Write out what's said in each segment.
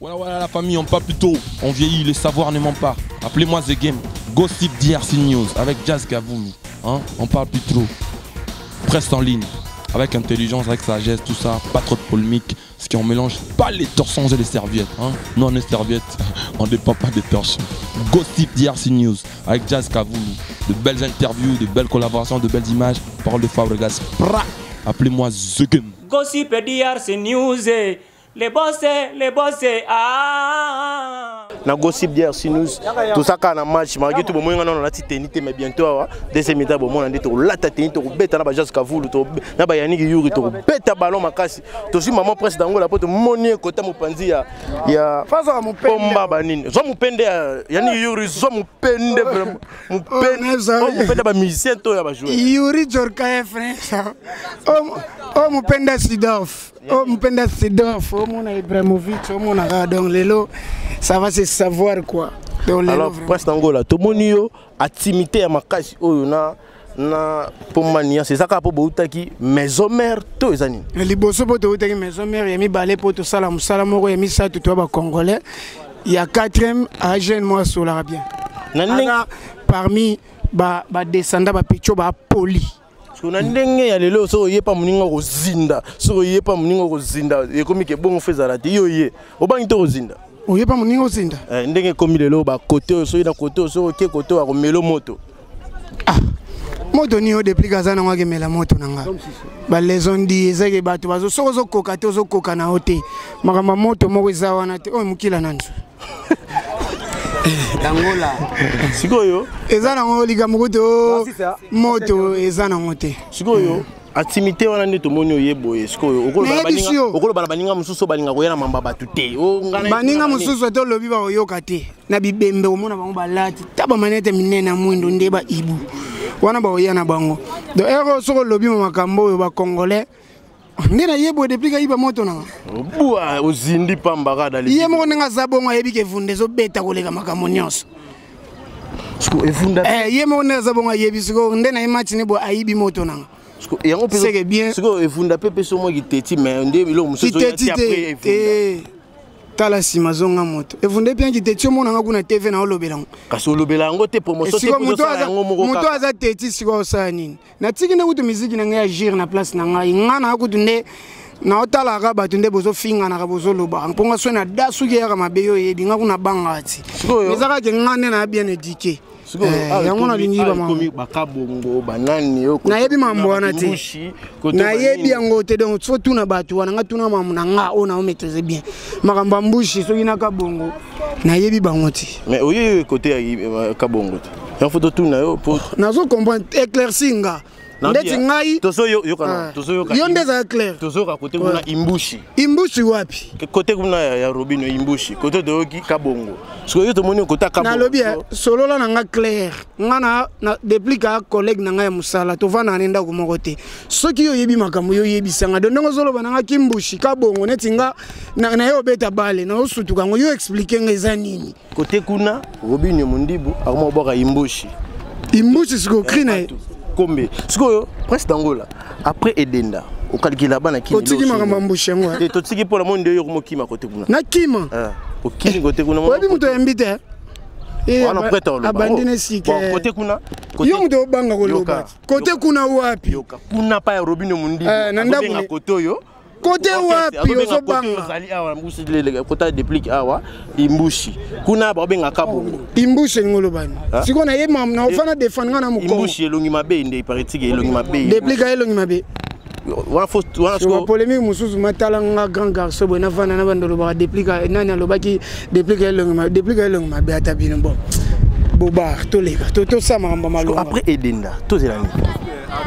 Voilà la famille, on parle plus tôt, on vieillit, le savoir ne ment pas. Appelez-moi The Game, Gossip DRC News avec Jazz Gavoulou. Hein? On parle plus trop. Presse en ligne, avec intelligence, avec sagesse, tout ça, pas trop de polémique. Ce qu'on mélange pas les torsons et les serviettes. Hein? Non, les serviettes, on ne dépend pas des torsons. Gossip DRC News avec Jazz Gavoulou. De belles interviews, de belles collaborations, de belles images. Parole de Fabregas. Appelez-moi The Game. Gossip DRC News. Les boss, ah. Na Gossip DRC News, tout ça quand on a match, malgré tout, bon, on a la titanité, mais bientôt, deuxième étape, bon, on a dit que la titanité, on bête, on a Jazz Gavoulou, on a Yannick Yuri, on bête ballon, ma casse. Tout aussi, maman presse d'ango, la pote, monier côté mon panzi, il y a. Façon mon pende. Pomba banine. Zo mon pende, Yannick Yuri, zo mon pende, mon pende, ba musicien, toi, ya ba jouer. Yuri Jorka, frère. Oh, mon pende Sidorf. Oh, mon pende Sidorf. Oh, mon Ibrahimovic, oh, mon aga. Donc, Lélo, ça va se savoir quoi. Donc, alors, presse d'angola, tout le monde a timité à ma casse. Oh, na pomania, c'est ça qu'a pour boutaki maison mère tous les années. Les bossos pour boutaki maison mère, il y a balai pour tout ça, la moussala, il y a ça tout toi congolais. Il y a 4e agent moi sur l'arabien. Parmi descendants ba picho ba poli. On a ndenge ya lelo so yepa muninga ko zinda so yepa muninga ko zinda e komi ke bon fait zalati yo ye obangi to zinda o yepa muninga ko zinda ndenge komi lelo ba côté so ina côté so ke côté wa ko melo moto moto ni o depuis kazana ngwa ke mela moto nanga ba les on dit ezeke bato bazo so koka te zo koka na hote makama moto moko za wana te o mukila nanzo Dangola. Sikoyo. Ezana ngoliga mukuto moto ezana ngote. Sikoyo. Atimité wana ndeto monyo yeboye sikoyo. Okolo bana baninga mususu balinga koyana mamba batute. O ngana. Baninga mususu to lobi ba oyoka te. Na bibembe omona bango balati. Taba manete minene mwindo ndeba ibu. Wana ba oyana bango. Do ero soko lobi makambo yo ba congolais. Ndena yebo depuis ka iba moto na bua ozindi pambaka dali yemo nga zabonga yebike vunde zo beta koleka makambo nyonso siko evunda yemo nga zabonga yebisiko ndena imatch ne bo ayibi moto na siko yango pese bien siko evunda pepe so mo kiteti mais nde bilo musozo yati après evunda tala sima zonga moto evunde bien kiteti mona nga kuna TV na olobelango kasi olobelango te promotion te moto aza teti siko osanini na tiki nde kutu miziki na ngai agir na place na ngai ngana kutu nde na otala ka bato nde bozo finga na bozo loba mponga so na dasu ke ya mabeyo yebi nga kuna bangati ezaka ke ngane na bien éduqué yango na lingi ba komi bakabongo banani yo na yebi mambo wana te na yebi yango te donc so tuna bato wana nga tuna mamu na nga ona o maîtriser bien makamba mbushi so ina kabongo na yebi bango te mais oyo côté ya kabongo te ya photo tuna yo pour nazo comprendre éclaircinga ndeti ngai tozo yo kana tozo yo yo ndeza clair tozo ka côté kuna imbushi wapi côté kuna ya Robino imbushi côté de oki kabongo so yo to moni côté kabongo na lobi solo la nga clair ngana na depuis ka collègue na nga ya musala to vana nenda ko moko te soki yo yebi makambo yo yebi sanga do ndongo zolo bana nga kimbushi kabongo neti nga na yo beta bale na osutuka ngo yo expliquer ngeza nini côté kuna Robino mundibu akoma boka imbushi siko krina Kombe. Sikoyo, presse d'Angola. Après Edenda, au calcula bana kini. Otiki makamba mbushe ngwa. Et totiki pour la monde yo ko kima côté kuna. Na kima. Au kini côté kuna. Obi muto invité. On a prêté au abandonné sike. Côté kuna. Yo muto banga ko loba. Côté kuna wapi? Kuna pa ya Robino Mundi. Nanda côté yo. Côté wapi ozo banga zali awa mbushi le côté déplique awa imbushi kuna ba benga kabongo imbushi ngolo bani siko na yema na ofana defend ngana muko imbushi elongi mabe inde paretike elongi mabe déplique elongi mabe wana siko polémique mususu matala nga grand garçon bona fana na bandolo ba déplique nani alobaki déplique elongi mabe atabine bon bobar toleka to sama ngamba malo après Edenda to zelani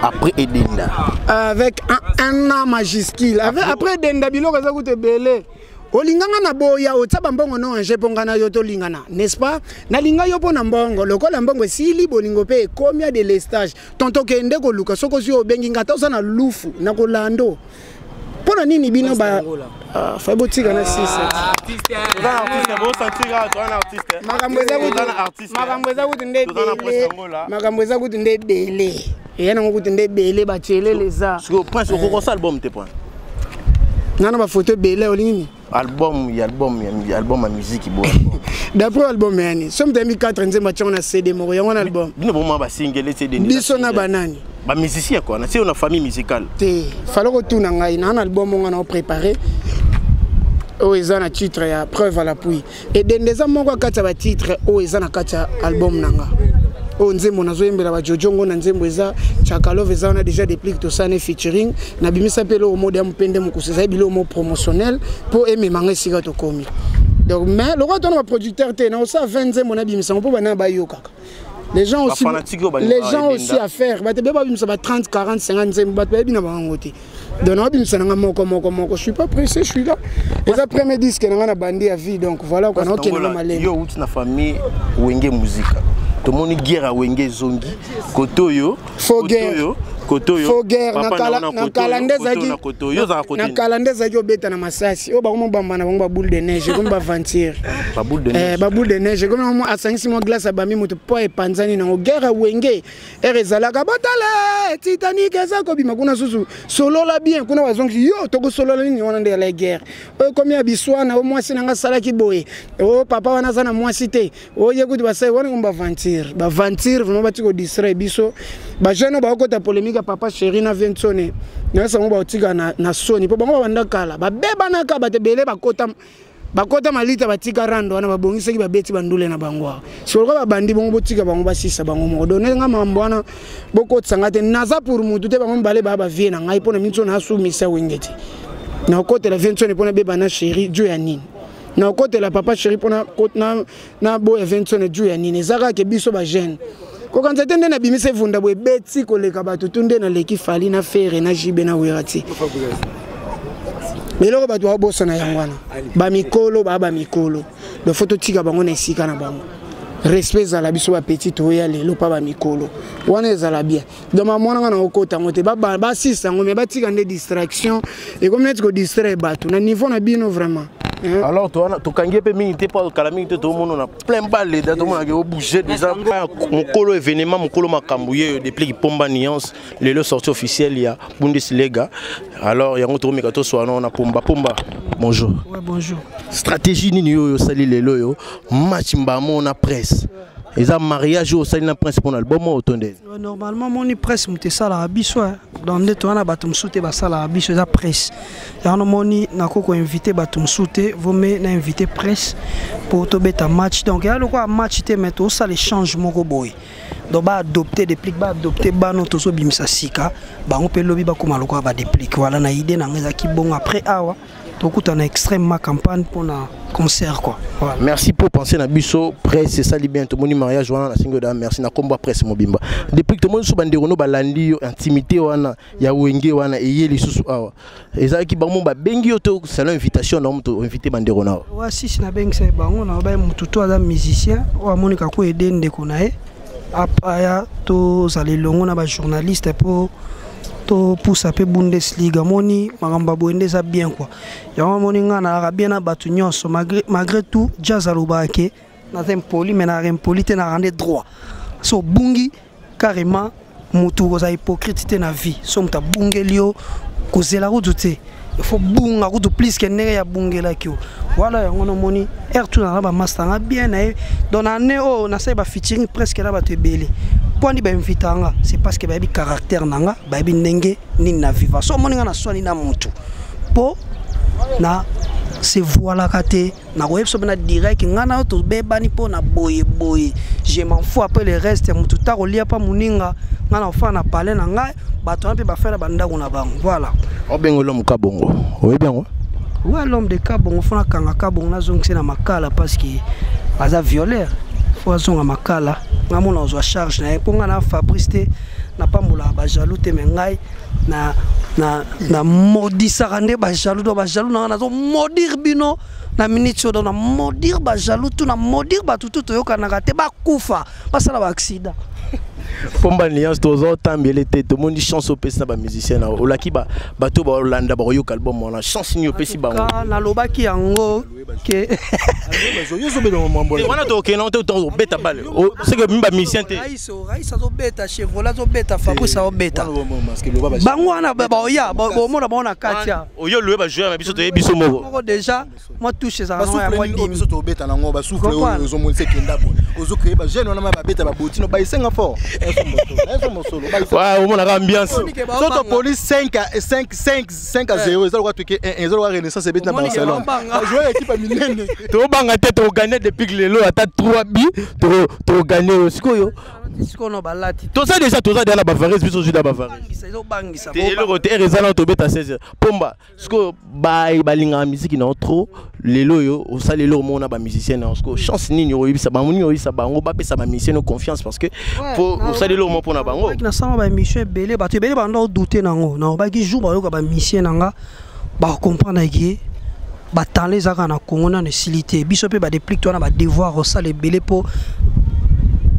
après Edenda avec un an majuscule après Edenda biloko za kuté belé olinganga na boya otaba mbongo no anje pongana yo to lingana n'est-ce pas na linga yo pona mbongo lokola mbongo sili bolingo pe combien de lestage tonto ke ndeko luka soko si obengi ngata osana lufu na kolando pona nini bino ba fa botika na 6 artiste bon sentira toi un artiste makambo za kuti nde bele yana ngokuti nde bele ba chelele za siko prince okoko sa album te point nana ba photo bele olingi album à musique bon. D'après album yani. Somme 2004 nzemba tia na CD moko yango na album. Bino bon ba single CD ni. Biso na banani. Ba musicien quoi, na c'est une famille musicale. Te, fallait que tout na ngai na album on a préparé. Oh ils ont un titre ya preuve à l'appui. Et dendeza moko kata ba titre oh ils ont kata album nanga. Oh nzembo nazo yembela ba jojongo na nzembo eza Chakalov eza na déjà déplique to ça ne featuring na bimisa pelo au mode ya mpende mukuseza bilo mo promotionnel pour aimer manga sika to komi. Donc mais le roi ton producteur te na ça 20 nzembo na bimisa on peut bana ba yo kaka. Les gens aussi à faire ba te ba bimisa ba 30 40 50 nzembo ba te bina ba ngote. Donc on bimisa nga moko je suis pas pressé, je suis là. Et ça premier disque na bandi à vie donc voilà qu'on a aucun malin. Yo outi na famille wenge musique. Tout le monde guerre à Wenge Zongi, Kotoyo, Kotoyo, na calendaire yo beta na masasi. Oh ba mo bamba na ba boule de neige comme ba ventir. Ba boule de neige. Ba boule de neige comme mo asangisi mo glace ba mi moto po e panzani na guerre à Wenge. Erezala ka botale Titanic eza ko bima kuna susu solo la bien kuna wazongi yo to ko solo la ni wana de la guerre. O comme ya biswana au moins sinanga sala ki boye. Oh papa wana zana moi cité. Oh yekuti ba sai wana ngomba ventir. Ba ventir vraiment ba tiko distraire biso. Ba jeune ba ko ta polémique papa chéri na Vincone. Na sa mo ba tika na Sony. Po bango banda kala. Ba beba na ka ba te bele ba kota malita ba tika rando wana ba bongisa ki ba beti bandule na bango. So ko ba bandi bongo botika bango ba sisa bango mo. Donne nga mambo wana boko tsangate naza pour mutu te bango mbale ba vie na ngai pona mitso na asu misa wengeti. Na ko te la Vincone pona beba na chéri Dieu ya nini. Na côté la papa chéri pona na boy Vincone Dieu ya nini zaka ke biso ba jeune ko quand tende na bimise vunda boy beti ko leka ba tutunde na leki fali na fere na jibe na wirati meloko ba doa bossa na yangwana ba mikolo de photo tika bango na isika na bango respect za la biso ba petit oya lelo pa ba mikolo wana ezala bien donc mwana ngana okota ngote ba sisa ngome ba tika nde distraction et comme net ko distraire batu na niveau na bino vraiment. Alors, tu kangi pe minute pas calamité tout le monde on a plein balle tout le monde a bougé déjà mon colo événement mon colo makambouye depuis pomba nuance le sortie officielle il y a Bundesliga alors il y a un mikato so on a pomba bonjour. Ouais bonjour. Stratégie ni yo sali lelo yo match mbamo na presse. Et ça mariage au sein de presse pour l'album autonome. Normalement mon presse muté ça la biso dans des toi na batum souté ba ça la biso ça presse. Ya no moni na ko invité batum souté vous me na invité presse pour to beta match donc ya le quoi match te mettre ça les changements ko boy. Donc ba adopter des plics ba adopter ba no to so bimisa sika ba on peut lobby ba ko maloko ba déplique voilà na idée na ngeza ki bon après awa beaucoup en extrêmement campagne pour un concert quoi. Voilà. Merci pour penser na biso presse c'est ça li bien tout moni mariage wana na single da merci na combat presse mobimba. Depuis que tout monde so bandero no balandi intimité wana ya wenge wana eyeli susu awa. Eza ki bango ba bengi yo to salon invitation na moto invité bandero na. Wa si na bengi sai bango na ba mututo aza musicien wa monika ko aider ndeko na e. Apaya to zali longo na ba journaliste pour pour saper Bundesliga moni magamba boende za bien quoi ya moni ngana na bien na batu nyonso malgré tout jazz alobake na impoli mais na impolite na rendre droit so bungi carrément mutu za hypocrite na vie so muta bungelio kozela route il faut bunga route plus que nere ya bungela kio voilà ya ngono moni tout na ba master na bien na don année oh na sai ba featuring presque na ba tebele pour ni ba invitanga c'est parce que ba bi caractère nanga ba bi ndenge ni na viva so moni na swani na mutu po na se voilà kate na web so na direct ngana to beba ni po na boye je m'en fous après le reste mutu ta kolia pa muninga ngana fa na parler na ngai bato mpe ba faire banda kuna bango voilà obengo l'homme kabongo oui bien ouais l'homme de kabongo fona kanga kabongo na zongse na makala parce que aza violeur faut zonga makala ngamona ozo charge na eponga na Fabrice na pambola ba jaloux te mengai na maudit rande ba jaloux na zo maudire bino na minute do na maudire ba jaloux tout na maudire ba tout yoka na te ba kufa ba sala ba accident Pomba Alliance tozo tambele te to mondi chance au pesa ba musicien o la ki ba bato ba Olanda ba yo album on la chance ni au pesi ba na lobaki yango ke wana to ke non to beta bale c'est que mba musicien te Raïs zo beta Chevrolet zo beta Fabrice zo beta bango wana ba oya bo mona ba na katia oyo loué ba jouer biso to biso moko déjà moi touche ça moi biso to beta nango ba souffle ozo monse kenda bon ozo créer ba jeune on a ba beta ba botino ba isenga fort ouais on a ambiance soto police 5 à 0 ezalo kwa tuke 1 ezalo kwa renaissance et beta Barcelone jouer équipe à minene to banga tête au gagner depuis que lelo ata 3 bi to gagner sikoyo sikono balati to ça déjà dans Bavaris biso juda Bavaris et le côté rezana to beta 16 pomba siko ba linga musique na trop lelo yo o ça lelo mo na ba musicien na siko chance nini yo yibisa ba moni yo yibisa bango ba pesa ba musicien no confiance parce que pour o ça lelo mo pona bango na sama ba musicien belé ba te belé ba ndo douter nango na ba ki jour ba yo ba musicien nanga ba comprendre ki ba tanler zaka na Congo na silité biso pe ba déplique toi na ba devoir o ça les belé pour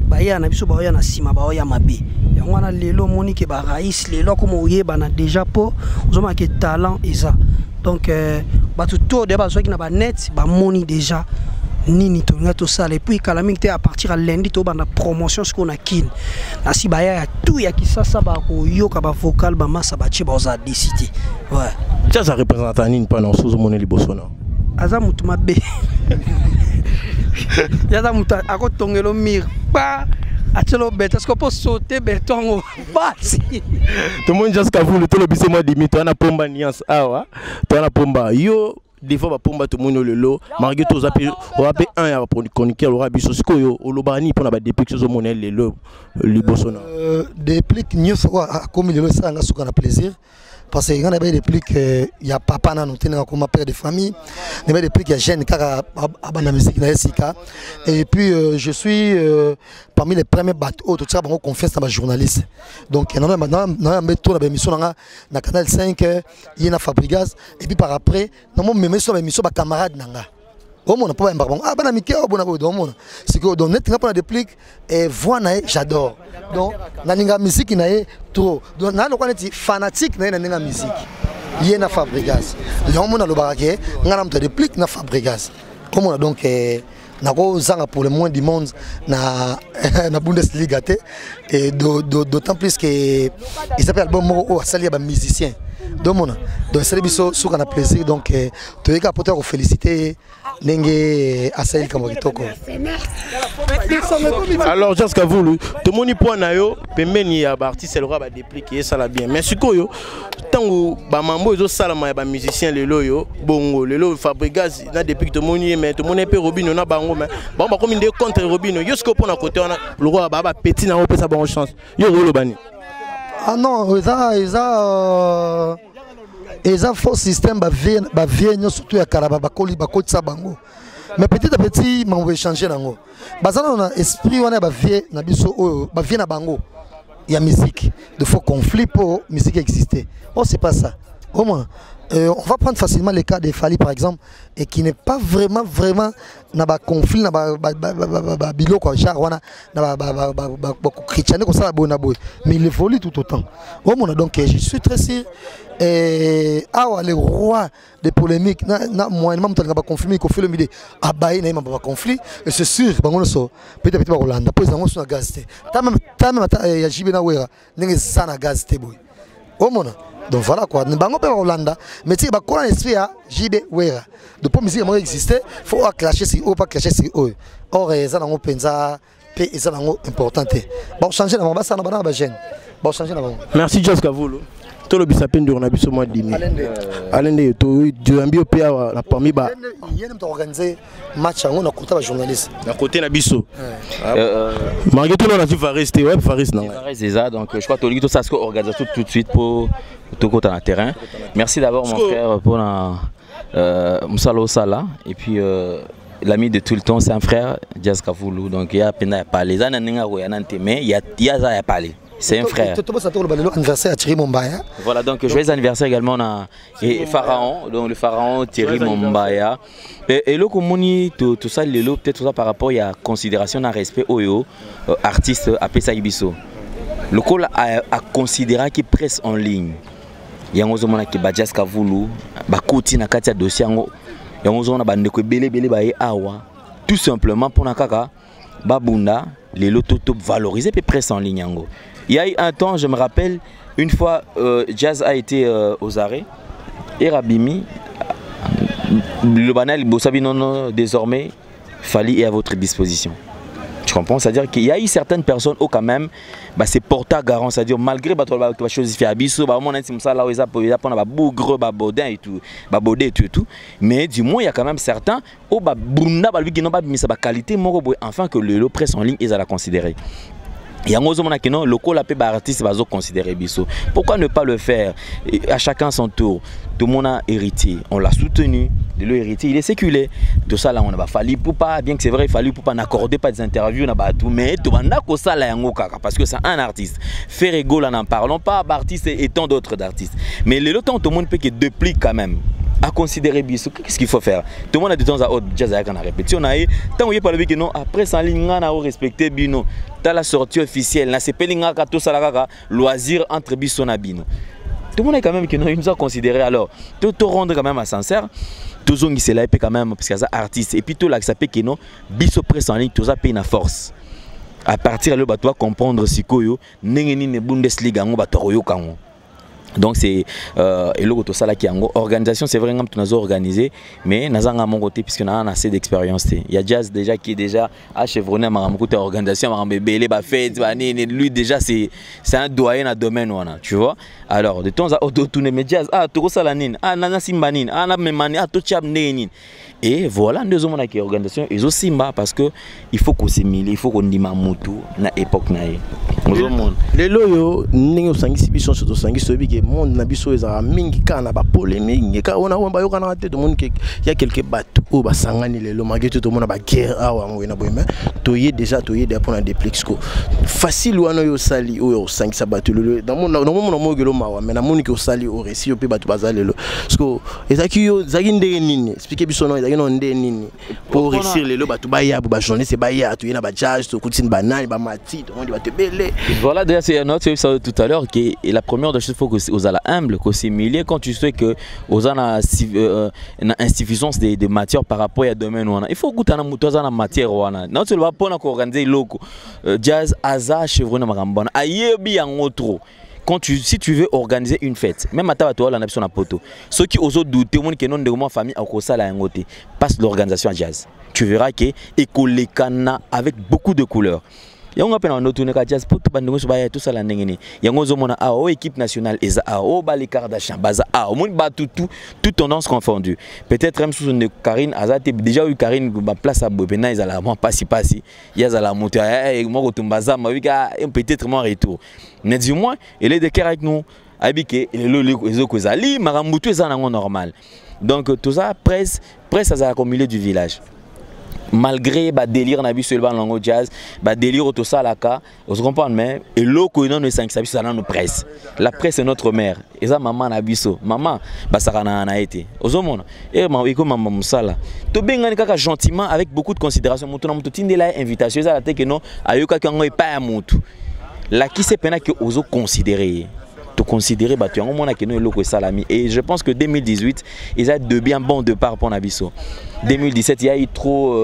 baya na biso ba ya na sima ba ya mabe yango na lelo moni ke ba Raïs lelo comme oyeba na déjà po ozoma ke talent eza donc ba tout de ba zo ki na ba net ba moni déjà nini to ngato sala et puis kalaming te à partir à lundi to ba na promotion ce qu'on a kin na si ba ya tout ya kisasa ba ko yoka ba vocal ba massa ba chi ba za décider ouais ça représente nini pendant sous moni liboso na aza mutu mabe yaza mutu akotongelo mir pa atelo beta ce qu'on peut sauter béton basi tout le monde jusqu'à vous le tout le bise moi dimi toi na Pomba Alliance awa toi na Pomba yo des fois ba Pomba tout monde le lot margué to zapi o ape un ya chroniqueur aura biso sikoyo o lobani pona ba déplique zo monel le lo libosona déplique news comme le ça nga suka na plaisir parce que quand il y a des répliques il y a papa na noté comme père de famille il y a des répliques il y a jeune kaka abana musique na Sika et puis je suis parmi les premiers bateaux tout ça bon confiance dans les journalistes donc maintenant métro la émission na canal 5 il y a Fabrigaz et puis par après non même sur l'émission ba camarade nanga au monde pas bon ah bana mike au bona do monde c'est que donc net pas déplique et voix na j'adore donc na ninga musique na trop donc na lokana ti fanatique na ninga musique yena Fabrigaz le monde lo barake ngana mto déplique na Fabrigaz comme on a donc na ko zanga pour le moins du monde na Bundesliga et d'autant plus que il s'appelle album au sali ba musicien donc c'est biso souka na plaisir donc to yeka poter ko féliciter Nenge Asaïl Kamokitoko. Alors jusqu'à vous tout le monde point na yo pembeni ya ba artiste le roi dépliquer ça la bien mais sikoyo tango ba mambo ezo salama ba musicien lelo yo bongo lelo Fabrigaz na déplique tout le monde mais tout le monde peut Robino na bango mais bon ba comme des contre Robino yo siko pona côté on le roi ba petit na on sa bonne chance yo lo bani ah non ça faux système ba vient surtout ya karaba ba koli ba kotsa bango mais petit à petit on va changer nango bazana na esprit wana ba vie na biso oyo ba vie na bango il y a musique de faux conflit pour musique exister oh c'est pas ça au moins on va prendre facilement le cas de Fali par exemple et qui n'est pas vraiment na ba conflit na ba bilo quoi genre wana na ba chrétien comme ça bona boy mais il évolue tout autant au moins donc je suis très sûr et le roi des polémiques na moyennement mutanga ba conflit ko fait le midi abaye na ba conflit et c'est sûr bango so peut-être ba Hollande pour zango so na gaz té ta même ya jibe na wera ndenge sana gaz té boy au moins donc voilà quoi bango pe Hollande mais tu ba ko na esprit ya jibe wera de pour musique moi exister faut clasher si ou pas clasher si or ça na penza pe ça na importante ba changer na ba ça na ba jeune ba changer na ba merci Josca Vulu tout le bisapen de Ronabiso moi dimi alende to Diambio pe na parmi ba yene mto organiser match on a côté ba journaliste na côté na biso malgré tout on a Faris te web Faris na Faris c'est ça donc je crois que tout ça ce organise tout de suite pour tout côté na terrain merci d'abord mon frère pour Moussalo Sala et puis l'ami de tout le temps c'est un frère Jazka Vulu donc il y a peine à parler ça n'enga ko yanante mais il y a ça à parler. C'est un frère. Voilà, donc joyeux anniversaire également à Pharaon, donc le Pharaon Thierry Mombaya. Et là, comme on dit tout ça, peut-être tout ça par rapport à la considération, à respect au artiste à Pessa Ibiso. le col a considéré qu'il presse en ligne. Il y a un moment qui va Jazz Kavulu, va côté na katia dossier yango. Il y a un moment ba ndeko belé ba awa. Tout simplement pour nakaka babunda les lotos top valorisés et presse en ligne yango. Il y a eu un temps, je me rappelle, une fois Jazz a été aux arrêts et Rabimi le banal Bossabi non désormais Fali est à votre disposition. Tu comprends? C'est-à-dire qu'il y a eu certaines personnes où quand même bah, c'est porté à garant, c'est-à-dire malgré les choses qui abisso, bah on a ça là où ils ont bougre, baudin et tout, baudé et tout, mais du moins il y a quand même certains où bah bunda bah lui qui n'ont pas mis sa qualité, enfin que le presse en ligne ils allaient la considérer. Il y a un autre moment qui non, le col appelé artiste va considérer bisso. Pourquoi ne pas le faire? À chacun son tour. Tout le monde a hérité, on l'a soutenu. De l'héritier, il est séculé. Tout ça là, on a fallu pour pas, bien que c'est vrai, il fallait pour pas n'accorder pas des interviews, tout, mais tout le monde ça là parce que c'est un artiste. Ferrego là n'en parlons pas, artiste et tant d'autres d'artistes. Mais le temps tout le monde peut que duplique quand même. À considérer Bissou, qu'est-ce qu'il faut faire? Tout le monde a de temps à autre, Jazz a répété. On a eu, tant qu'on y parle que non, après ça, on a respecté Bino. Dans la sortie officielle, c'est Pelinga tout ça là, loisir entre Bissou et Bino. Tout le monde est quand même que non, il nous a considéré alors. Tout rendre quand même à sincère. Tout le monde qui là, quand même, parce qu'il y a des artistes. Et puis tout là, ça peut que non, Bissou presse en ligne, tout ça paye une force. À partir de là, tu vas comprendre si Koyo, Nengeni ne Bundesliga, on va te royokango. Donc c'est et le tout ça là qui est en organisation, c'est vrai que nous avons organisé, mais nous avons à mon côté puisque nous avons assez d'expérience. Il y a Jazz déjà qui est déjà à chevronner à côté organisation, lui déjà c'est un doyen dans domaine tu vois. Alors de temps à autre tourner mais Jazz tout ça là nana simbanin na memani tout chab nenin. Et voilà nous avons qui organisation et aussi parce que il faut qu'on s'émile, il faut qu'on dise mamutu na époque naé. Les loyaux n'ont pas exhibition sur le monde na biso ezara mingi kana ba polémique ka ona ba yoka na tête de monde il y a quelques bateaux au ba sangani lelo malgré tout le monde ba guerre awa ngwena boyema toyé déjà pour un déplex ko facile wana yo sali o 5 sa bateau lelo dans mon mogelo mawa mais na moni ko sali au récit yo pe bateau bazalelo parce que ezaki yo zaki ndenge nini expliquer biso non ezaki non ndenge nini pour réussir lelo bateau ba ya ba journaliste ba ya to yena ba jazz to kutine banane ba mati to monde ba te belé. Voilà d'ailleurs c'est notre tout à l'heure qui est la première de choses faut que aux ala humble qu'au similier quand tu sais que aux ana insuffisance de matière par rapport à domaine wana il faut goûter na muto za na matière wana non tu vas pas organiser loko Jazz aza chevron makambana ayebi yango trop. Quand si tu veux organiser une fête, même à ta toile, on a besoin de poto. Ceux qui osent douter, monde qui n'ont de moi famille à cause de la ngote, passe l'organisation à Jazz. Tu verras que écolekana avec beaucoup de couleurs. Yango pena notu ne ka Jazz pour tout baya tout ça la ndengeni yango zo mona a o équipe nationale eza a o ba les Kardashian baza a o monde ba tout tendance confondue peut-être même sous une Karine azate déjà eu Karine ba place à Bobena ils ala moi passi ya za monter et moi kotumbaza ma wika peut-être moi retour mais du moins il est de cœur avec nous habike il est le kozali marambutu eza nango normal donc tout ça presse ça a milieu du village. Malgré le délire na biso le lango Jazz, le délire tout ça là ka, on se comprend mais et l'oko non ne 5 ça dans nos presse. La presse est notre mère. Et ça maman na biso, maman ba ça na été. Ozomona. Et maman musala. To bengani kaka gentiment avec beaucoup de considération. Mutu na mutu tinde la invitation ça la te que non ayoka kango epa mutu. La qui c'est pena que ozo considérer. To considérer batu yango mona que non loko salami et je pense que 2018 ils a de bien bon départ pour Nabiso. 2017 il y a eu trop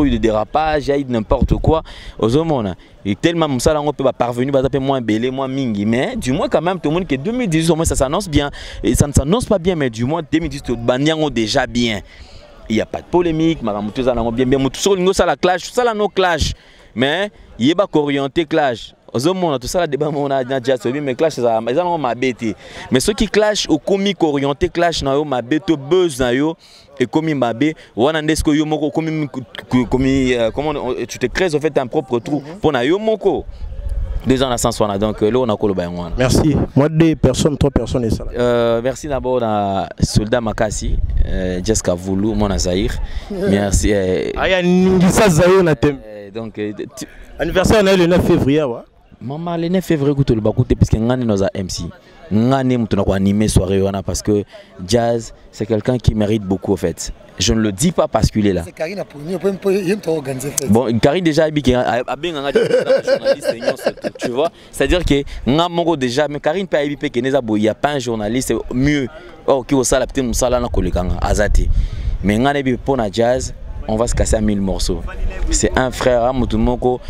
de dérapage, il y a eu n'importe quoi aux hommes et tellement ça on peut pas parvenir bah moins belé moins mingi mais du moins quand même tout le monde que 2018 au moins ça s'annonce bien et ça ne s'annonce pas bien mais du moins 2018 banyango déjà bien. Il y a pas de polémique, maramutu ça bien mutu sur l'ingo ça la clash, ça la no clash mais il est pas orienté clash. Aux hommes tout ça la débat on a déjà mais clash ça ils ont ma bête mais ceux qui clash au comique orienté clash na yo ma bête buzz na yo et comme mabé wana ndesko yo moko comme comment tu te crées en fait un propre trou pour na yo moko 2 ans à sens wana donc là on a kolo bayan wana. Merci. Moi 2 personnes 3 personnes et ça. Merci d'abord à Soldat Makasi Jazz Kavulu mon Zahir. Merci aya ningisa Zahir na tem. Donc anniversaire le 9 février wa. Maman, le 9 février, le Bakoute, puisque Ngane nous a MC. Ngane, on a animé soirée, parce que Jazz, c'est quelqu'un qui mérite beaucoup, en fait. Je ne le dis pas parce qu'il est là. Bon, Karine déjà tu vois, c'est-à-dire que Ngamongo déjà, mais Karine peut il n'y a pas un journaliste mieux qui au sala peut-être musala na kolekanga azati. Mais Ngane pour na Jazz, on va se casser à 1000 morceaux. C'est un frère à Moutoumoko.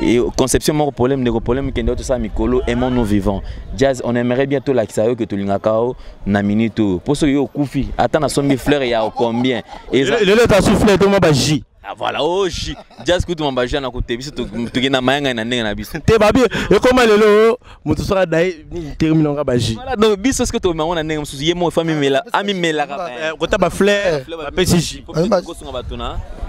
Et conception, mon problème, le problème qui est tout ça, Mikolo, aimons-nous vivants. Jazz, on aimerait bientôt la Kisayo que tu l'ingakao, na minito. Pour ceux qui ont Koufi, attends, à 100 000 fleurs, il y a combien? Et le t'as soufflé, tout le monde J. Ah voilà, oh J. Jazz, écoute mon bagage, on a côté, tu es na maïnga na nenga na bis. T'es babi, et comment le lo, mon tout sera d'ailleurs, termine en rabaji. Voilà, donc bis, ce que tu as on a nenga, je suis moi, famille, mais là, ami, mais là, quand t'as ma fleur, petit J.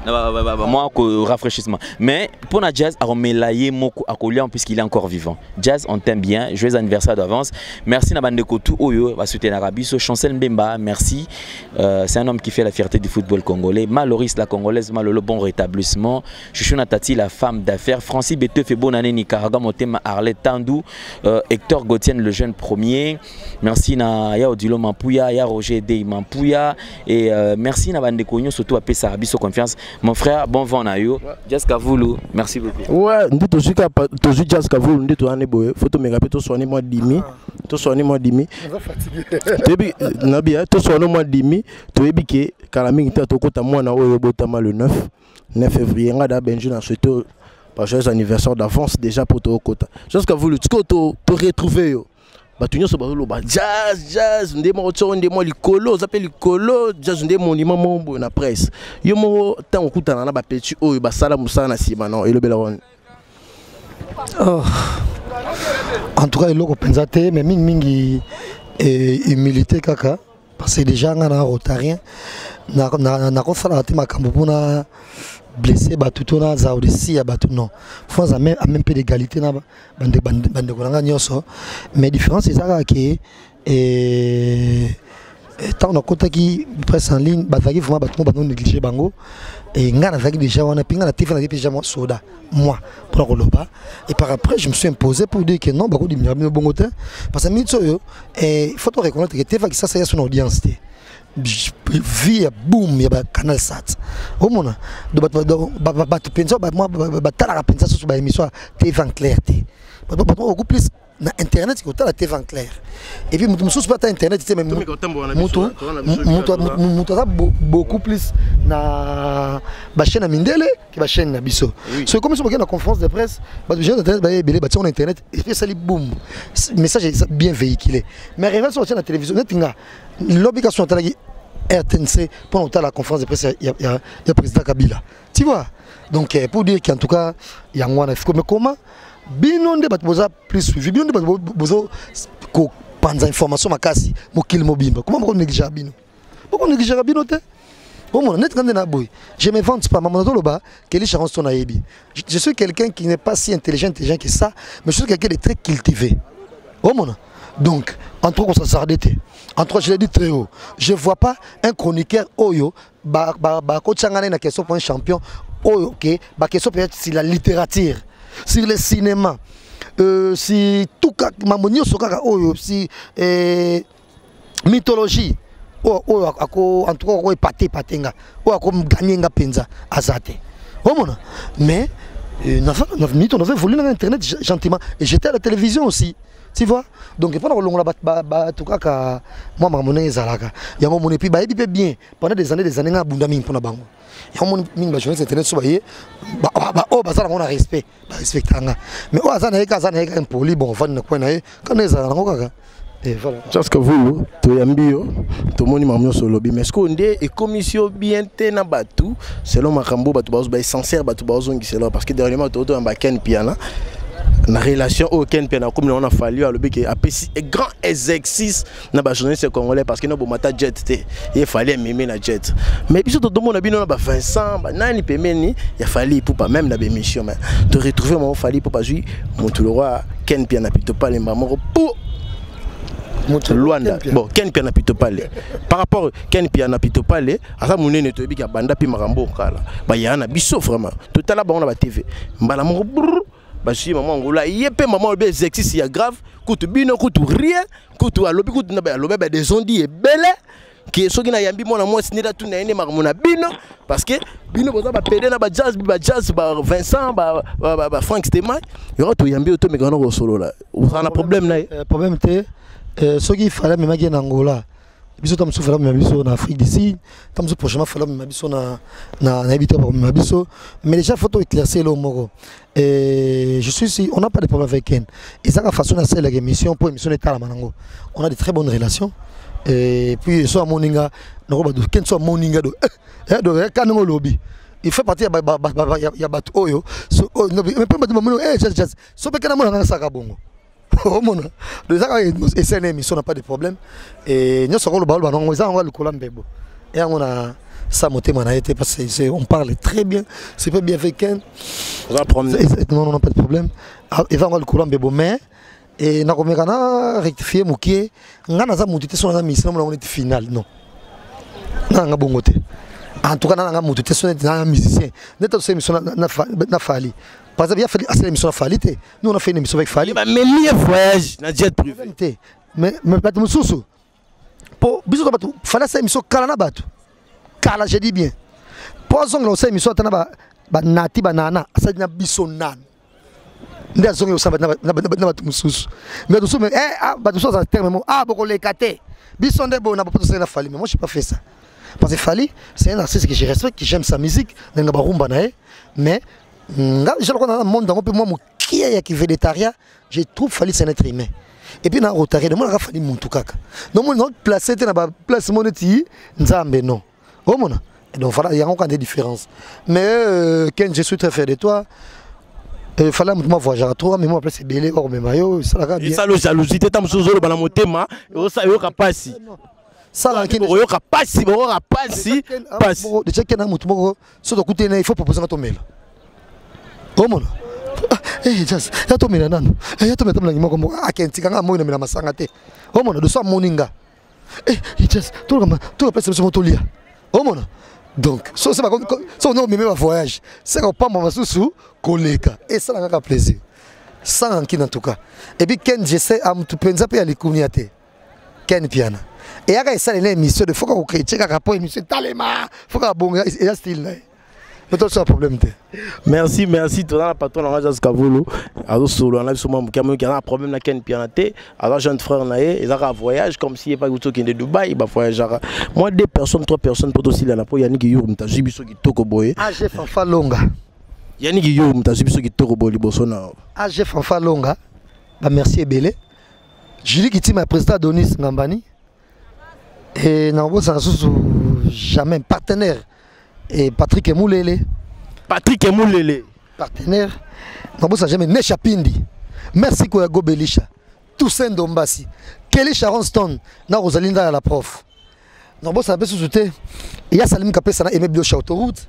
Moi, rafraîchissement. Mais pour la Jazz, on met l'aïe moko à Kolian puisqu'il est encore vivant. Jazz, on t'aime bien. Joyeux anniversaire d'avance. Merci Nabande Kotou Oyo, va soutenir Arabiso. Chancel Mbemba, merci. C'est un homme qui fait la fierté du football congolais. Maloris, la congolaise, Malolo, bon rétablissement. Chouchouna Tati, la femme d'affaires. Francis Beteuf fait bonne année. Nicaragua, Motema, Arlette Tandou. Hector Gauthier, le jeune premier. Merci Naya Odilo Mampouya, Ya Roger Dey Mampouya. Et merci Nabande Konyo, surtout à Pessa Arabiso confiance. Mon frère, bon vent à yo. Jazz Kavoulou, merci beaucoup. Ouais, nous tous Jazz Kavoulou, nous tous année boy. Faut te me rappeler, toi soigner moi dimi, toi soigner moi dimi. On va fatiguer. Nabi, toi soigner moi dimi. Tu es biqué, Kalaming t'as tout côté moi na oyo botama le 9 février. On a d'abord Benjuna souhaité par joyeux anniversaire d'avance déjà pour toi au côté. Jazz Kavoulou, tu te retrouver yo. Batunyo so bazolo ba jazz ndemo otso ndemo likolo zape likolo jazz ndemo monument mombo na presse yo mo tango kutana na ba petit oyo basala musala na sima non elobela ron. Oh, en tout cas eloko penza te mais mingi humilité kaka parce que déjà ngana rotarien na ko fala te makambo pona blessé batuto na za aussi ya batu non faut a même peu d'égalité na bande konanga nyoso mais différence c'est ça que tant on a côté qui presse en ligne bataki vraiment batu ba non négliger bango et ngana zaki déjà on a pinga na TV na déjà moi soda moi pour koloba et par après je me suis imposé pour dire que non bako di mirami bongo te parce que mitso yo et faut te reconnaître que TV qui ça c'est son audience te via boom ya ba canal sat omona do ba pensa ba moi ba tala pensa sur ba émission TV en clair te ba beaucoup plus na internet que la TV en clair et puis mutu sous pas internet tu sais même mutu beaucoup plus na ba chaîne na mindele que ba chaîne na biso c'est comme si on a une conférence de presse ba gens internet ba belé ba sur internet et puis ça li boom message est bien véhiculé mais révèle sur la télévision netinga l'obligation de RTNC pendant la conférence de presse il y a président Kabila tu vois donc pour dire qu'en tout cas il y a un mais comment bino nde batboza plus suivi bino nde batbozo ko panza information makasi mokili mobimba comment on négliger bino pourquoi on négliger bino te bon net quand na boy je me vante pas maman doloba que les chansons na yebi je suis quelqu'un qui n'est pas si intelligent que ça mais je suis quelqu'un de très cultivé oh mon donc entre on s'arrêter entre je l'ai dit très haut je vois pas un chroniqueur oyo ba coach ngana na question pour un champion oyo OK ba question peut-être sur la littérature sur le cinéma si tout cas mamonio sokaka oyo si mythologie oyo ako en tout cas oyo patenga oyo ako gagner nga penza azate omona mais on avait voulu dans internet gentiment et j'étais à la télévision aussi tu vois donc il faut que la tout cas moi mamoné zalaka ya mamoné puis ba bien pendant des années nga bunda mingi pona bango ya mamoné mingi ba journée internet so baye oh bazala on a respect ba respectanga mais oh azana eka impoli bon va na quoi na quand ezala ngo kaka et voilà parce que vous to yambio to moni mamyo solo bi mais ce qu'on dit et commission bien tena batu selon makambo batu bazo ba sincère batu bazo ngi selon parce que dernièrement to en baken piana na relation aucun pena comme on a fallu à le bec et grand exercice na ba journaliste congolais parce que no bomata jet té il fallait mimer na jet mais biso to domo na bino na ba Vincent ba nani pemeni il fallait pour pas même na ba émission mais te retrouver mon fallait pour pas jouer mon tout le roi Ken Piana pito pas les mamans pour Luanda bon Ken Piana pito parler par rapport Ken Piana pito parler asa munene to bika banda pi marambo kala ba yana biso vraiment tout à la ba on a ba TV mbala mo bashi maman ngola yepe maman le exercice ya grave kutu bino kutu rien kutu alobi kutu na ba lobe ba des ondi e belle qui soki na yambi mona moi sineda tu na ene makamona bino parce que bino boza ba pede na ba jazz ba Vincent ba Frank Stemai yoro to yambi auto me kana ko solo là on a problème na problème te soki fala me magi na Angola biso tam souffra me biso na Afrique d'ici tam so prochainement fala me biso na habité par me biso mais déjà photo éclaircir le moko je suis ici on n'a pas de problème avec Ken et ça la façon de faire l'émission pour émission état la manango on a de très bonnes relations et puis so moninga no ba do Ken so moninga do kanongo lobby il fait partie ya bat oyo so no mais pas mamono just so pe kana mona saka bongo oh mon de ça et c'est une émission n'a pas de problème et nous sommes le bal on va le coller mbebo et on a ça monté mon été parce que on parle très bien c'est pas bien fait Ken on va prendre non n'a pas de problème et va on va le coller mbebo mais et na comme kana rectifier mukie ngana za mutu te so na mission na on est final non na bongote en tout cas na mutu te so na musicien neto c'est mission na fali. Par exemple, il a fait une émission à Falité. Nous, on a fait une émission avec Fali. Mais il voyage dans jet privé. Mais pas de sous. Pour bisous bateau, fallait cette émission Kalana Batu. Kala, je dis bien. Pour zong cette émission Tanaba Nati Banana, ça n'a biso nan. Nda zong yo samba na batu sous. Mais tout ça mais batu sous en terme beaucoup les caté. Biso ndebo na pas tout ça na Fali, mais moi je n'ai pas fait ça. Parce que Fali, c'est un artiste que je respecte, qui j'aime sa musique, na barumba na mais je le connais dans le monde, moi qui est végétarien, je trouve Fali c'est un être humain. Et puis dans le Rotary, moi j'ai Fali Muntukaka. Donc moi notre place était dans la place moneti, Nzambe non. Oh mon. Et donc voilà, il y a encore des différences. Mais Ken, je suis très fier de toi. Il fallait moi voyager à toi, mais moi après c'est belé hors mes maillots, ça la bien. Et ça le jalousie, t'es tam sous le bala motema, et ça yo kapasi. Ça la qui yo kapasi, yo kapasi, passe. De checker na mutu moko, so de côté il faut proposer à ton mail. Oh mon. Just ya to mina nano. Ya to meta mlangi moko akenti kanga mo ina mina masanga te. Oh mon de so moninga. Just to pesa so motolia. Oh mon. Donc so c'est pas so non mais voyage. C'est qu'on pas mama susu koleka. Et ça n'a pas plaisir. Ça en qui en tout cas. Et puis Ken j'essaie à me penser pe alikunia te. Ken piana. Et aka esa les émissions de faut qu'on crée check rapport émission talema. Faut qu'on bonga et style là. C'est un problème. Merci, tout le patron de Jazz Kavulu. Alors, solo, on a sûrement un problème avec Ken Pianate. Alors, jeune frère, ils ont un voyage comme s'il n'y avait pas de qui de Dubaï. Il va voyager. Moi, 2 personnes, 3 personnes, pour aussi là, pour Yannick Your, m'ta jibiso qui toko boye. AG Fanfa Longa. Yannick Your, m'ta jibiso qui toko boye libosona. AG Fanfa Longa. Bah merci Ebele. Julie Kiti m'a président Donis Ngambani. Et non, ça jamais partenaire. Et Patrick Moulele. Partenaire. Non, ça jamais Nesha Pindi. Merci Koya Gobelisha. Toussaint Dombasi. Kelly Sharon Stone. Na Rosalinda la prof. Non, ça a sous souté. Il y a Salim Kapé, ça a aimé Biocha Autoroute.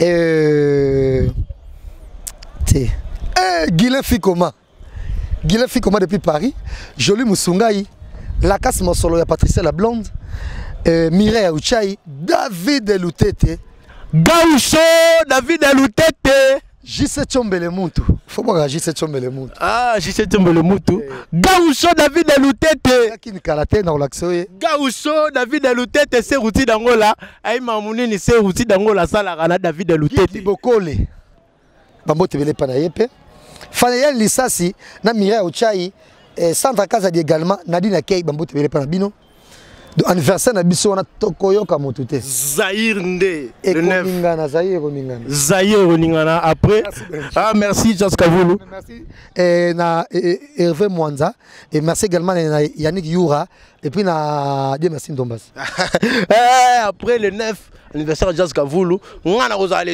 Et. Guilain Fikoma. Guilain Fikoma depuis Paris. Jolie Moussungaï. Lakas Mosolo, il y a Patricia la Blonde. Mireille Ouchai. David Loutete. Gaucho David Alutete J7 Chombele Muntu. Faut pas J7 Chombele Muntu. Ah, J7 Chombele Muntu. Gaucho David Alutete. Qui karaté dans l'axoé. Gaucho David Alutete c'est routi d'Angola. Aïe Mamounini c'est routi d'Angola ça la rana David Alutete. Bokole. Bambo tebele panayepe. Fanayel Lissasi na Mireille Ouchai et Sandra Kazadi également Nadine Akei Bambo tebele panabino. Donc anniversaire na biso na tokoyo ka motute Zahir Nde le 9 Zahir Oningana après merci Jazz Kavulu merci et na Hervé Mwanza et merci également na Yannick Youra et puis na Dieu merci Ndombas après le 9 anniversaire de Jazz Kavulu on a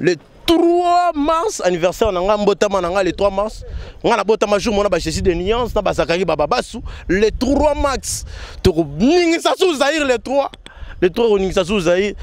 le 3 mars anniversaire nanga mbotama nanga le 3 mars on a botama jour mona ba Jésus de nuance na basakaki baba basu le 3 mars to ningisa sous Zahir le 3 on ningisa sous Zahir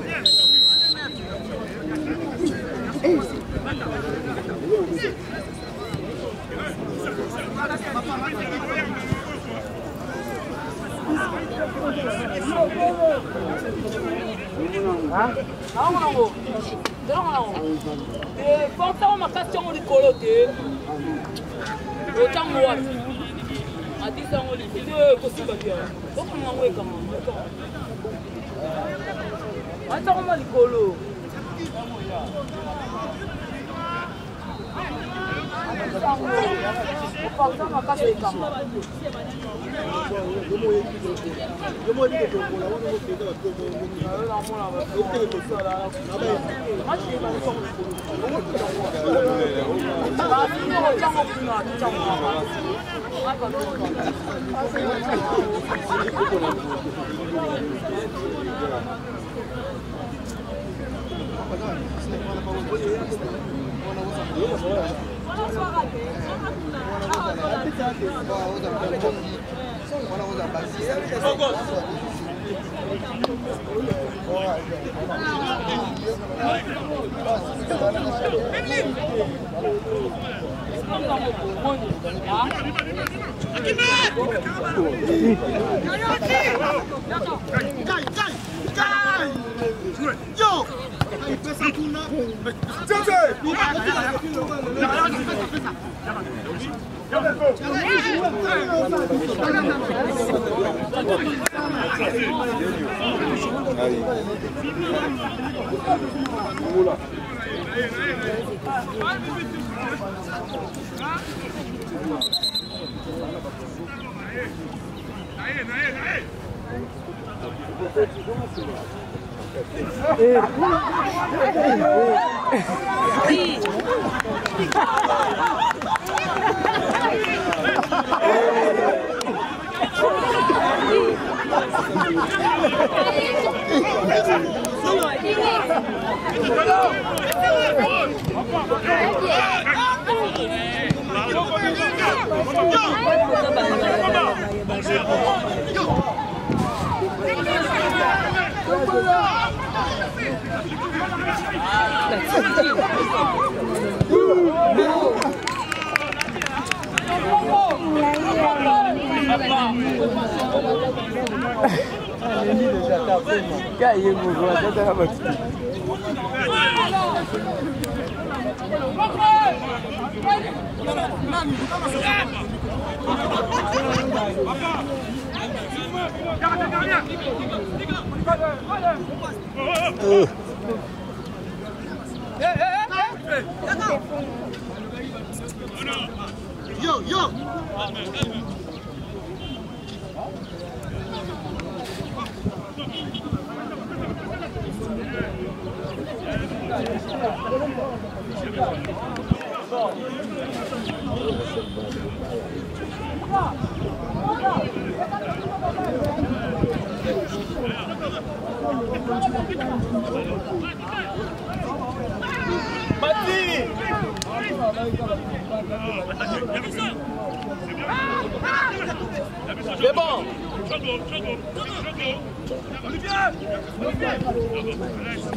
C'est bon.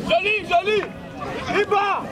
Joli, joli. Il bat.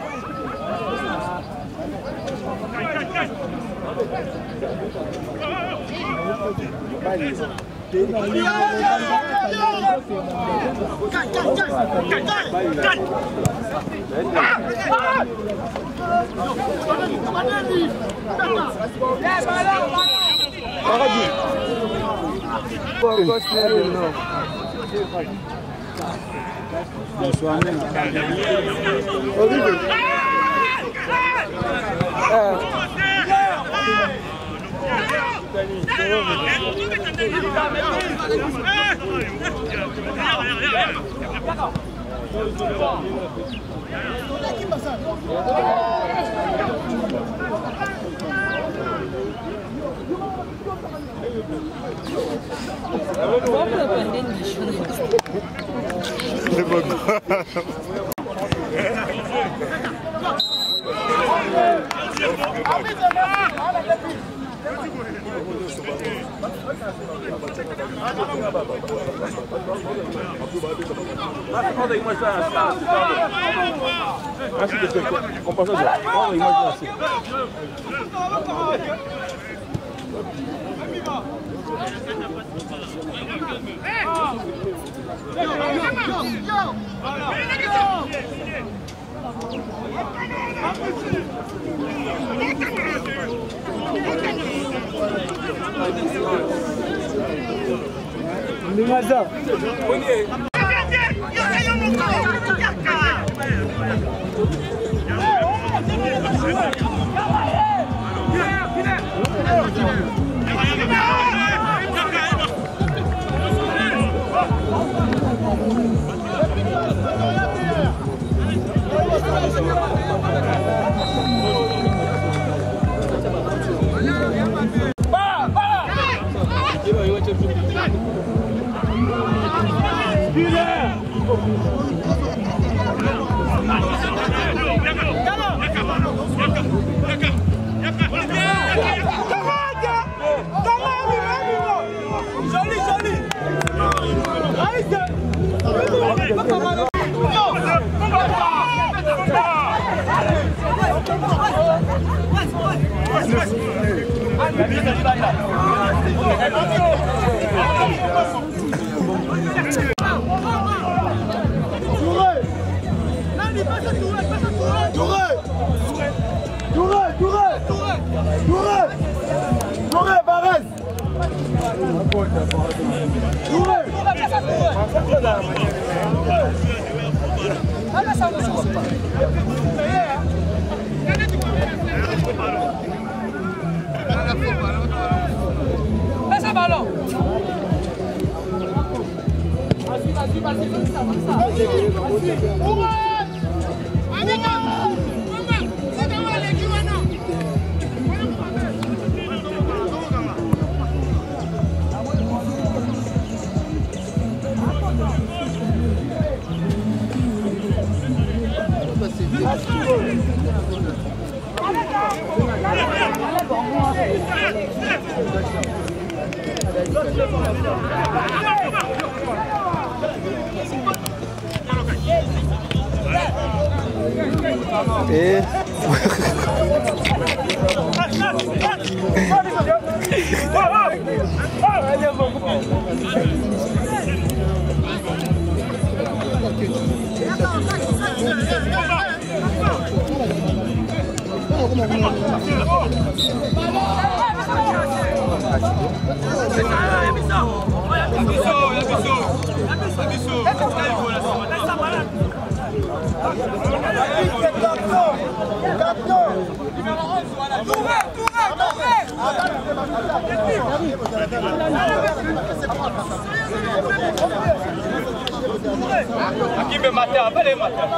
Aqui me matar, vai matar.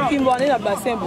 Aqui em Boané, na Bassin.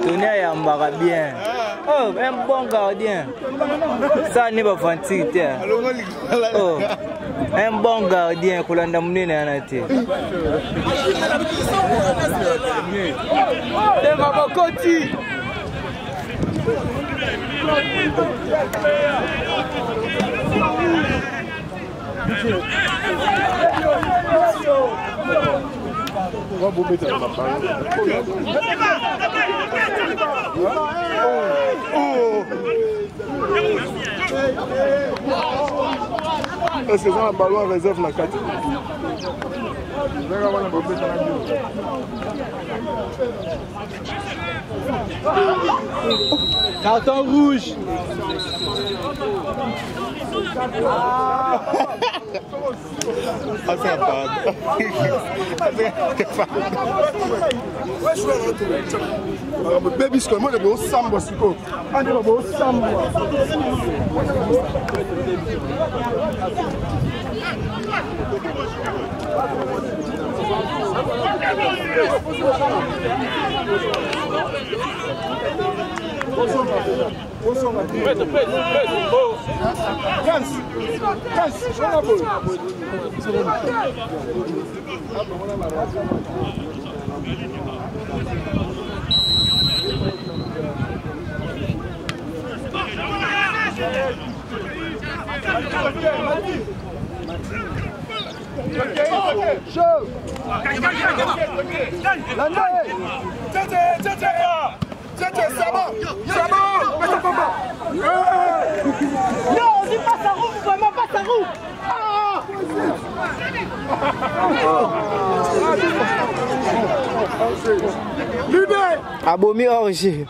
Dunia yambaka bien. Oh, un bon gardien. Ça n'est pas fantastique. Oh, un bon gardien pour l'endamner à la tête. C'est ça, un ballon en réserve la 4. Carton rouge. Ah, c'est un parade. Baby school, moi je vais au samba siko. On va au samba. Abomi origine.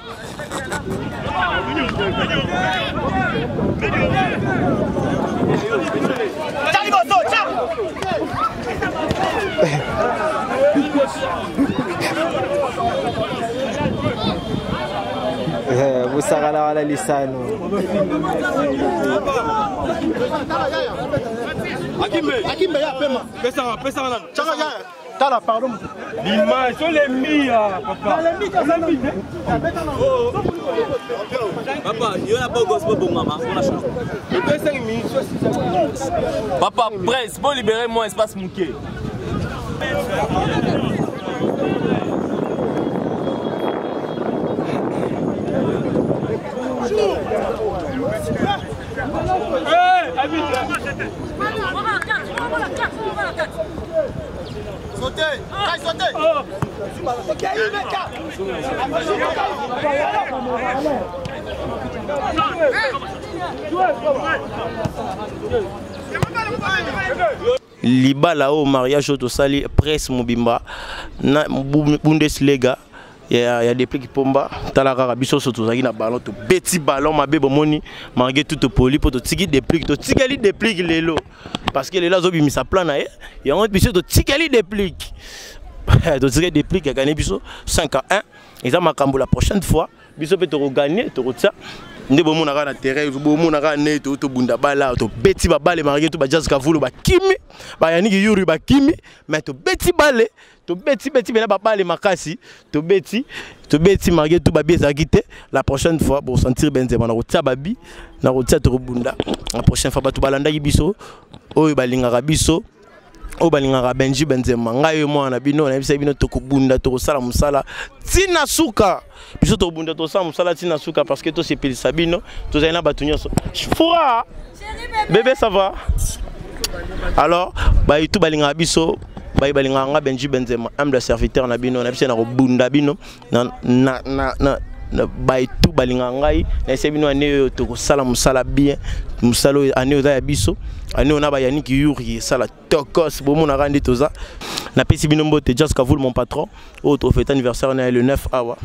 Busakala wala lisano. Akimbe ya pema. Pesa wana. Changa ya. Tala pardon. L'image sur les mis papa. Papa, il y a pas gospel pour maman, on a changé. Papa, presse, pour libérer mon espace mouqué. Sautez, sautez. Libala au mariage au sali presse Mobimba na Bundesliga. Il y a des plis qui pomba talara biso surtout na ballon to petit ballon ma bébé moni margué tout poli pour to tiki des plis to tikali des plis lelo parce que les là zobi mi sa plan na et on biso to tikali des plis to tikali des plis gagner biso 5-1 et ça makambo la prochaine fois biso peut to gagner to ça nde bomo na terrain bomo na ne to bunda bala to beti ba bale margué to ba Jazz Kavulu ba kimi ba yaniki yuri ba kimi mais to beti bale to beti bena ba bale makasi to beti margué to ba biesa quitté la prochaine fois pour sentir Benzema na rotia babi na rotia to bunda la prochaine fois ba to balanda biso oyo balinga biso o balinga Benji Benzema ngai mo na bino na bisa bino to kubunda to sala musala tina suka biso to bunda to sala musala tina suka parce que to sepeli sabino to zaina batunyo fura bébé ça va alors ba itu balinga biso ba balinga nga Benji Benzema humble serviteur na bino na bisa na kubunda bino na bay tout balinga ngai na sebino ane to sala musala bien musalo ane oza ya biso ane ona ba yaniki yuri sala tokos bomo na randi toza na pesi bino mbote Jazz Kavulu mon patron autre fête anniversaire le 9 awa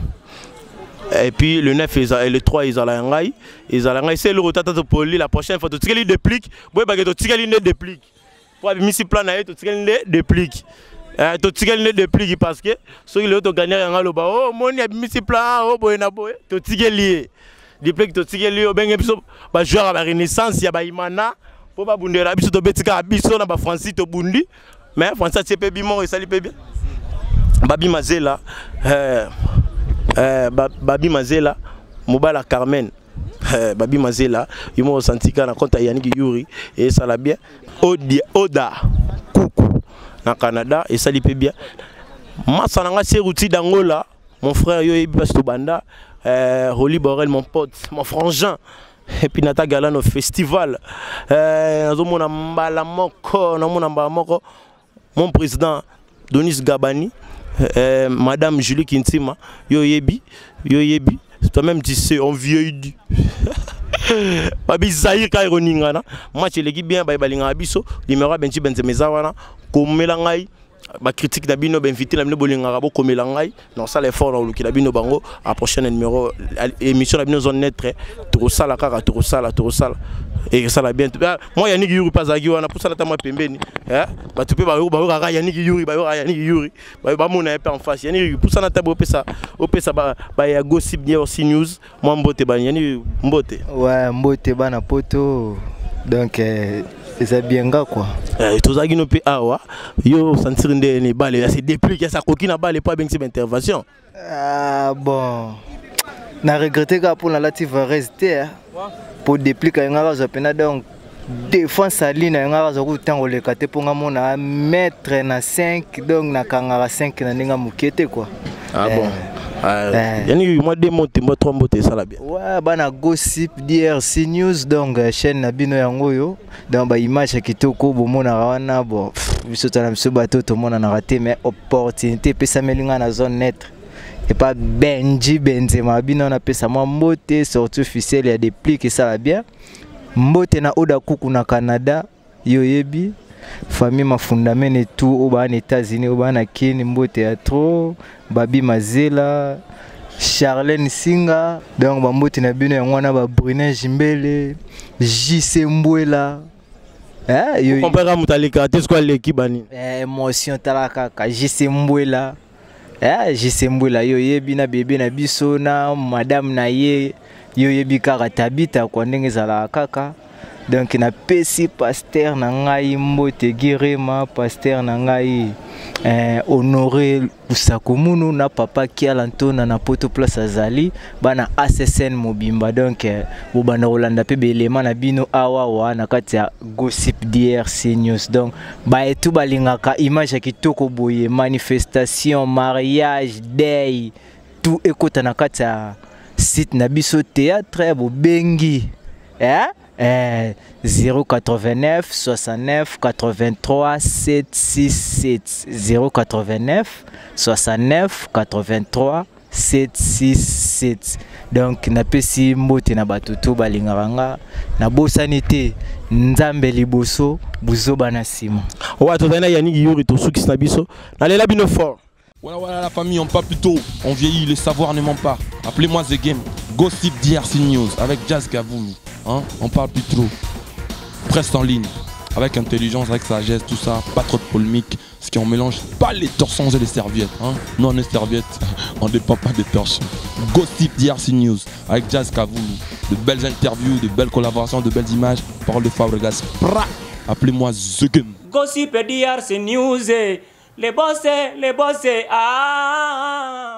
et puis le 9 et le 3 ils ala ngai c'est le rotata to poli la prochaine fois to tikeli déplique boy ba to tikeli ne déplique pour misi plan na to tikeli ne déplique to tikeli ne déplique parce que ceux qui to gagner nga loba oh moni misi plan oh boy na boy to tikeli déplique to tikeli o benga biso ba joueur ba renaissance ya ba imana po ba bundera biso to betika biso na ba Francis to bundi mais Francis c'est bimo et sali pe bien babi mazela babi mazela mobala Carmen babi mazela yumo santika na compte Yannick Yuri et ça la bien oda kuku na Canada et ça li pe bien masa nga seruti d'Angola mon frère yo yebi parce to banda Rolly Borel mon pote mon frangin et puis nata gala no festival nazomona mbala moko mon président Donis Gabani madame Julie Kintima yo yebi Toi-même tu sais, on vieillit. Babi Zahir Kaironingana, match l'équipe bien, Balinga Abiso, numéro Benji Benzemezawana, comme Melangai. Ba critique d'abino ben invité la bolinga rabo comme langai non ça l'effort dans le qui d'abino bango à prochain numéro émission d'abino zone net tout ça la kaka tout ça et ça la bien moi Yannick Yuri pas zagi wana pour ça la tama pembeni ba tu peux ba kaka Yannick Yuri ba mona un peu en face Yannick pour ça na tabo pesa ba ya gossip dia aussi news moi mbote ba Yannick mbote ouais mbote bana poto donc c'est bien gars quoi. Tous les gens qui awa, yo sentir des balles, c'est dépliqué ça coquine balle pas bien cette intervention. Bon, na regretté que pour la lative rester pour dépliquer un garage pena donc défense sa ligne un garage au temps le kate pour ngamona mettre na 5 donc na kangara 5 na ninga mukete quoi. Ah bon. Yani moi démonter moi 3 mots ça la bien. Ouais bana gossip DRC news donc chaîne na bino yango yo donc ba image kitoko bomona wana bon biso tala mso bato to mona na raté mais opportunité pesa melinga na zone net et pas Benji Benzema bino na pesa moi mbote sortie officielle ya des plis que ça va bien mbote na oda kuku na Canada yo yebi famille ma fondament et tout au bas en États-Unis au bas na Kenya mbote ya trop Babi Mazela Charlène Singa donc ba mbote na bino yango na ba Brunet Jimbele JC Mbwela yo compare mutalika t'es quoi l'équipe bani émotion talaka ka JC Mbwela JC Mbwela yo yebi na bébé na biso na madame na ye yo yebi kaka tabita kwa ndenge zala kaka donc na pesi pasteur na ngai mbote girema pasteur na ngai honoré Usakomunu na papa Kialantona na poto place azali bana ASSN mobimba donc bobana Rolanda pe belema na bino awa wa na kati ya gossip DRC news donc ba etu balingaka image ya kitoko boye manifestation mariage day tout ekota na kati ya site na biso théâtre bobengi 089 69 83 767 089 69 83 767 donc na pesi mbote na batutu balinganga na bosanité nzambe liboso buzoba na sima ouais tozana Yannick Yuri to suki na biso na lela bino fort. Voilà la famille, on parle plus tôt, on vieillit, le savoir ne ment pas. Appelez-moi The Game, Gossip DRC News avec Jazz Gavoulou. Hein? On parle plus trop. Presse en ligne, avec intelligence, avec sagesse, tout ça, pas trop de polémique. Ce qui on mélange pas les torsons et les serviettes. Hein? Non, les serviettes, on ne dépend pas des torsons. Gossip DRC News avec Jazz Gavoulou. De belles interviews, de belles collaborations, de belles images. Parole de Fabregas. Appelez-moi The Game. Gossip DRC News. Les bossés, ah.